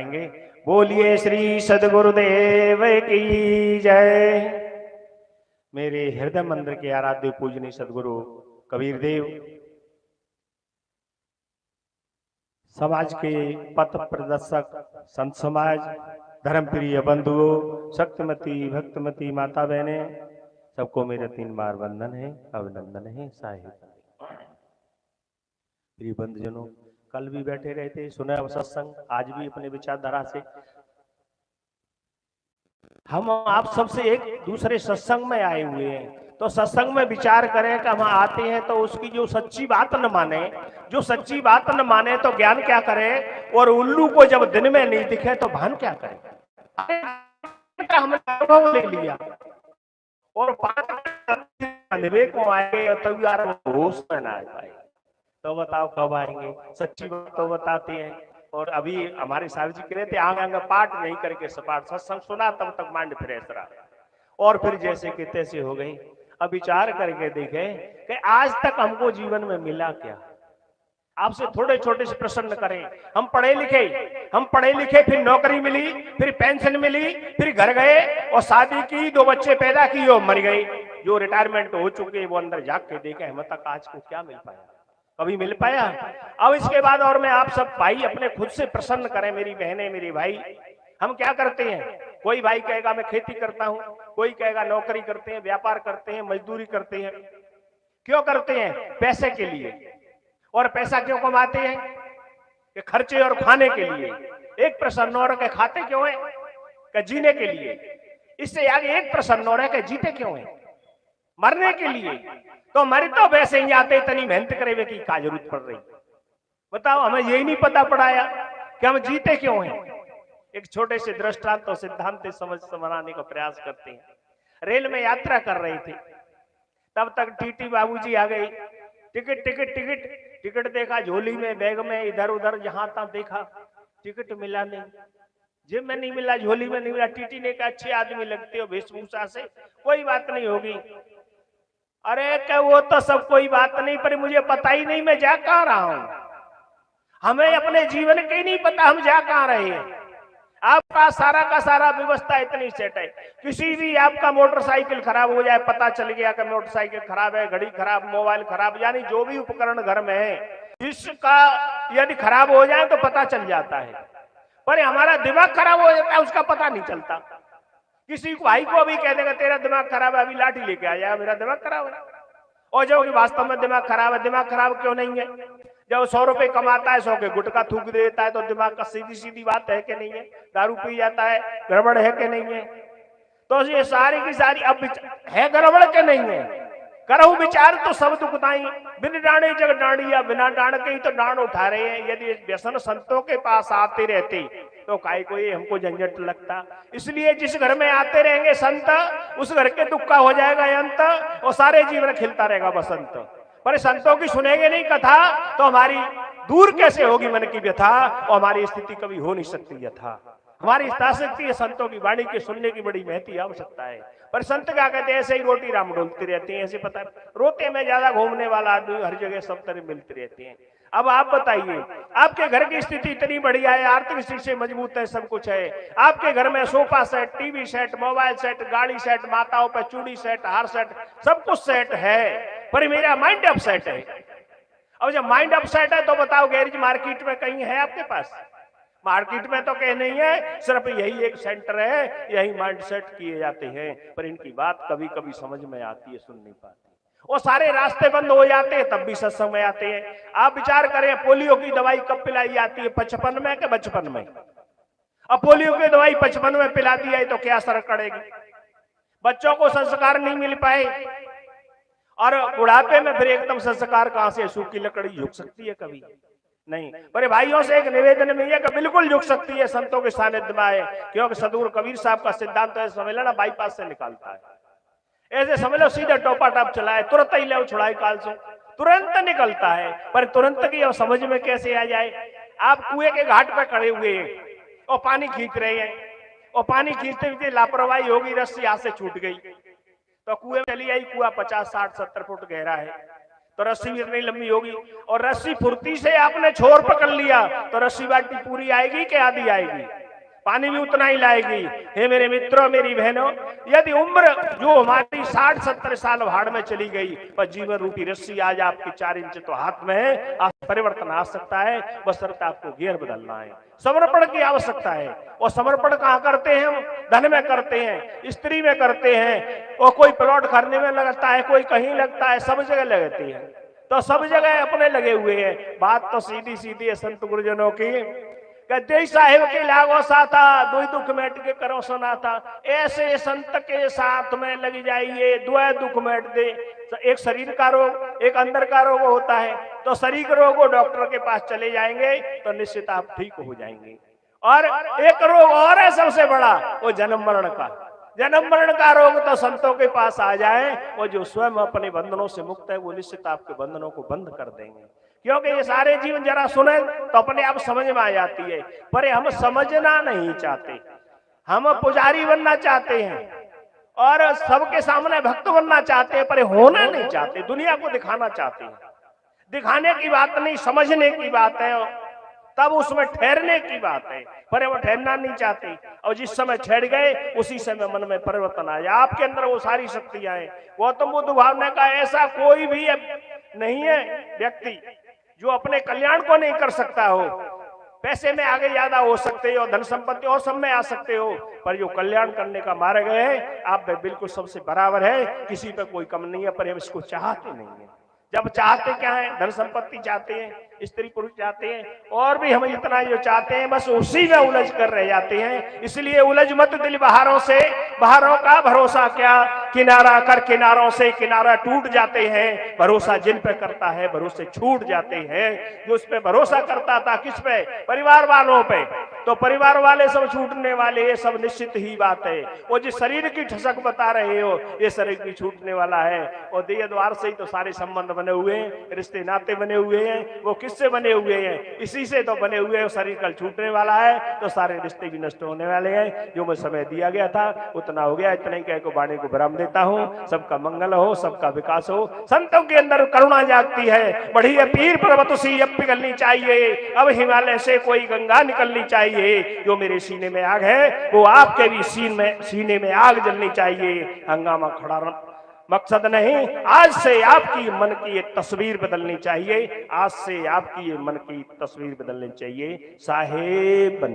करेंगे। बोलिए श्री सद्गुरुदेव की जय। मेरे हृदय मंदिर के आराध्य पूजनीय सद्गुरु कबीर देव, समाज के पथ प्रदर्शक संत समाज, धर्मप्रिय बंधुओं, शक्तिमती भक्तमती माता बहने, सबको मेरे 3 बार वंदन है, अभिनंदन है, साहिब। प्रिय बंधुजनों, कल भी बैठे रहे थे, सुना सत्संग, आज भी अपने विचारधारा से हम आप सबसे एक दूसरे सत्संग में आए हुए हैं, तो सत्संग में विचार करें कि हम आते हैं तो उसकी जो सच्ची बात न माने, जो सच्ची बात न माने तो ज्ञान क्या करे, और उल्लू को जब दिन में नहीं दिखे तो भान क्या करे। हमने अनुभव ले लिया और विवेक में आएंगे तब यार होश में ना आ पाए, तो बताओ कब आएंगे। सच्ची बात तो बताते हैं, और अभी हमारे साहब जी कह रहे थे आंग आंग पाठ नहीं करके सपाट सत्संग सुना तब तक माइंड फ्रेश रहा, और फिर जैसे कि तैसे हो गई। अब विचार करके देखे कि आज तक हमको जीवन में मिला क्या। आपसे थोड़े छोटे से प्रश्न करें, हम पढ़े लिखे, फिर नौकरी मिली, फिर पेंशन मिली, फिर घर गए और शादी की, 2 बच्चे पैदा किए और मर गए। जो रिटायरमेंट हो चुके वो अंदर जाग के देखे हम तक आज को क्या मिल पाया, कभी मिल पाया। अब इसके बाद और मैं आप सब भाई अपने खुद से प्रसन्न करें, मेरी बहनें मेरे भाई, हम क्या करते हैं। कोई भाई कहेगा मैं खेती करता हूं, कोई कहेगा नौकरी करते हैं, व्यापार करते हैं, मजदूरी करते हैं। क्यों करते हैं? पैसे के लिए। और पैसा क्यों कमाते हैं? कि खर्चे और खाने के लिए। एक प्रश्न और के खाते क्यों है? कि जीने के लिए। इससे आगे एक प्रश्न और है कि जीते क्यों है? मरने के लिए। तो मर तो वैसे ही आते, इतनी मेहनत करे की क्या जरूरत पड़ रही। बताओ, हमें यही नहीं पता पड़ाया कि हम जीते क्यों हैं। एक छोटे से दृष्टांत और सिद्धांत समझ समझाने का प्रयास करते हैं। रेल में यात्रा कर रहे थे, तब तक टीटी बाबूजी आ गई। टिकट देखा, झोली में, बैग में, इधर उधर जहां तहां देखा, टिकट मिला नहीं, जेब में नहीं मिला, झोली में नहीं मिला। टीटी ने कहा अच्छे आदमी लगते हो वेशभूषा से, कोई बात नहीं होगी। अरे क्या वो तो सब कोई बात नहीं, पर मुझे पता ही नहीं मैं जा कहां रहा हूं। हमें अपने जीवन के नहीं पता हम जा कहां रहे हैं। आपका सारा का सारा व्यवस्था इतनी सेट है, किसी भी आपका मोटरसाइकिल खराब हो जाए, पता चल गया कि मोटरसाइकिल खराब है, घड़ी खराब, मोबाइल खराब, यानी जो भी उपकरण घर में है इसका यदि खराब हो जाए तो पता चल जाता है। पर हमारा दिमाग खराब हो जाता है, उसका पता नहीं चलता। किसी भाई को अभी कह देगा तेरा दिमाग खराब है, अभी लाठी लेके आ जाएगा मेरा दिमाग खराब है। और जो कि वास्तव में दिमाग खराब है, दिमाग खराब क्यों नहीं है? जब 100 रुपए कमाता है, 100 के गुटखा थूक देता है, तो दिमाग का सीधी सीधी बात है कि नहीं है? दारू पी जाता है, गड़बड़ है कि नहीं है? तो ये सारी की सारी अब है गड़बड़ के नहीं है? करहु विचार तो सब दुखदाई, बिन डाणे जग डाणी, या बिना डाण के ही तो डाण उठा रहे हैं। यदि व्यसन संतों के पास आते रहते तो काय कोई हमको झंझट लगता। इसलिए जिस घर में आते रहेंगे संत, उस घर के दुख का हो जाएगा अंत, और सारे जीवन खिलता रहेगा बसंत। पर संतों की सुनेंगे नहीं कथा तो हमारी दूर कैसे होगी मन की व्यथा, और हमारी स्थिति कभी हो नहीं सकती यथा। हमारी इच्छाशक्ति है संतों की वाणी के सुनने की बड़ी महती आवश्यकता है। पर संत क्या कहते हैं, ऐसे ही रोटी राम डोलती रहती है, ऐसे पता रोते में ज्यादा घूमने वाला आदमी हर जगह सब तरह मिलती रहती है। अब आप बताइए, आपके घर की स्थिति इतनी बढ़िया है, आर्थिक स्थिति से मजबूत है, सब कुछ है, आपके घर में sofa set, TV set, mobile set, गाड़ी सेट, माताओं पर चूड़ी सेट, हार सेट, सब कुछ सेट है, पर मेरा माइंड अपसेट है। अब जब माइंड अपसेट है तो बताओ गैरेज मार्केट में कहीं है आपके पास? मार्केट में तो कहीं नहीं है, सिर्फ यही एक सेंटर है, यही माइंड सेट किए जाते हैं। पर इनकी बात कभी कभी समझ में आती है, सुन नहीं पाते। और सारे रास्ते बंद हो जाते हैं तब भी सत्संग में आते हैं। आप विचार करें, पोलियो की दवाई कब पिलाई जाती है? 55 में कि बचपन में? अब पोलियो की दवाई 55 में पिला दी है तो क्या असर करेगी? बच्चों को संस्कार नहीं मिल पाए, और बुढ़ापे में फिर एकदम संस्कार कहां से? सूखी लकड़ी झुक सकती है कभी नहीं। पर भाइयों से एक निवेदन में है कि बिल्कुल झुक सकती है, संतों के सानिध्य में आए, क्योंकि सदगुरु कबीर साहब का सिद्धांत है, समझ लेना बाईपास से निकालता है। ऐसे समझ लो सीधा टोपा टाप चलाए, तुरंत ही ले छुड़ाई काल से, तुरंत निकलता है। पर तुरंत की अब समझ में कैसे आ जाए? आप कुएं के घाट पर खड़े हुए हैं और पानी खींच रहे हैं, और पानी खींचते हुए लापरवाही होगी, रस्सी हाथ से छूट गई तो कुएं में चली आई। कुआं 50, 60, 70 फुट गहरा है, तो रस्सी भी इतनी लंबी होगी। और रस्सी फुर्ती से आपने छोर पकड़ लिया तो रस्सी बाल्टी पूरी आएगी कि आधी आएगी? पानी भी उतना ही लाएगी। हे मेरे मित्रों, मेरी बहनों, यदि उम्र जो हमारी 60-70 साल भाड़ में चली गई, पर जीवन रूपी रस्सी आज आपकी 4 इंच तो हाथ में है, आप परिवर्तन आ सकता है, बशर्ते आपको गियर बदलना है। समर्पण की आवश्यकता है। और समर्पण कहाँ करते हैं हम? धन में करते हैं, स्त्री में करते हैं, और कोई प्लॉट खरीदने में लगता है, कोई कहीं लगता है, सब जगह लगती है। तो सब जगह अपने लगे हुए हैं। बात तो सीधी सीधी है संत गुरुजनों की। कहते साहेब के लागो साथा दुई दुख मेट के करो सुनाता, ऐसे संत के साथ में लग जाइए, दुआ दुख मेट दे। एक शरीर का रोग, एक अंदर का रोग होता है, तो शरीर के रोग को डॉक्टर के पास चले जाएंगे तो निश्चित आप ठीक हो जाएंगे। और एक रोग और है सबसे बड़ा, वो जन्म मरण का। जन्म मरण का रोग तो संतों के पास आ जाए, वो जो स्वयं अपने बंधनों से मुक्त है, वो निश्चित आपके बंधनों को बंद कर देंगे। क्योंकि ये सारे जीवन जरा सुने तो अपने आप समझ में आ जाती है, पर हम समझना नहीं चाहते। हम पुजारी बनना चाहते हैं और सबके सामने भक्त बनना चाहते हैं, पर होना नहीं चाहते, दुनिया को दिखाना चाहते हैं। दिखाने की बात नहीं, समझने की बात है, तब उसमें ठहरने की बात है, पर वो ठहरना नहीं चाहते। और जिस समय ठहर गए उसी समय मन में परिवर्तन आ जाए। आपके अंदर वो सारी शक्तियां हैं। गौतम बुद्ध भावना का ऐसा कोई भी नहीं है व्यक्ति जो अपने कल्याण को नहीं कर सकता हो। पैसे में आगे ज्यादा हो सकते हो, धन संपत्ति और सब में आ सकते हो, पर जो कल्याण करने का मार्ग है आप बिल्कुल सबसे बराबर है, किसी पे कोई कम नहीं है, पर हम इसको चाहते नहीं है। जब चाहते क्या है? धन संपत्ति चाहते हैं, स्त्री पुरुष चाहते हैं, और भी हम इतना जो चाहते हैं, बस उसी में उलझ कर रह जाते हैं। इसलिए उलझ मत दिल बहारों से, बहारों का भरोसा क्या, किनारा कर किनारों से किनारा टूट जाते हैं। भरोसा जिन पे करता है भरोसे छूट जाते हैं। जो उस पे भरोसा करता था, किस पे? परिवार वालों पे, तो परिवार वाले सब छूटने वाले, ये सब निश्चित ही बात है। वो जिस शरीर की ठसक बता रहे हो, ये शरीर की छूटने वाला है। और देह द्वार से ही तो सारे संबंध बने हुए हैं, रिश्ते नाते बने हुए हैं। वो किससे बने हुए हैं? इसी से तो बने हुए हैं। शरीर कल छूटने वाला है तो सारे रिश्ते भी नष्ट होने वाले हैं। जो मैं समय दिया गया था उतना हो गया, इतना ही कह को वाणी को विराम देता हूँ। सबका मंगल हो, सबका विकास हो। संतों के अंदर करुणा जागती है, बड़ी पीर पर्वत सी अब पिघलनी चाहिए, अब हिमालय से कोई गंगा निकलनी चाहिए। जो मेरे सीने में आग है वो आपके भी सीने में आग जलनी चाहिए। हंगामा खड़ा मकसद नहीं, आज से आपकी मन की एक तस्वीर बदलनी चाहिए। आज से आपकी ये मन की तस्वीर बदलनी चाहिए। साहेब बन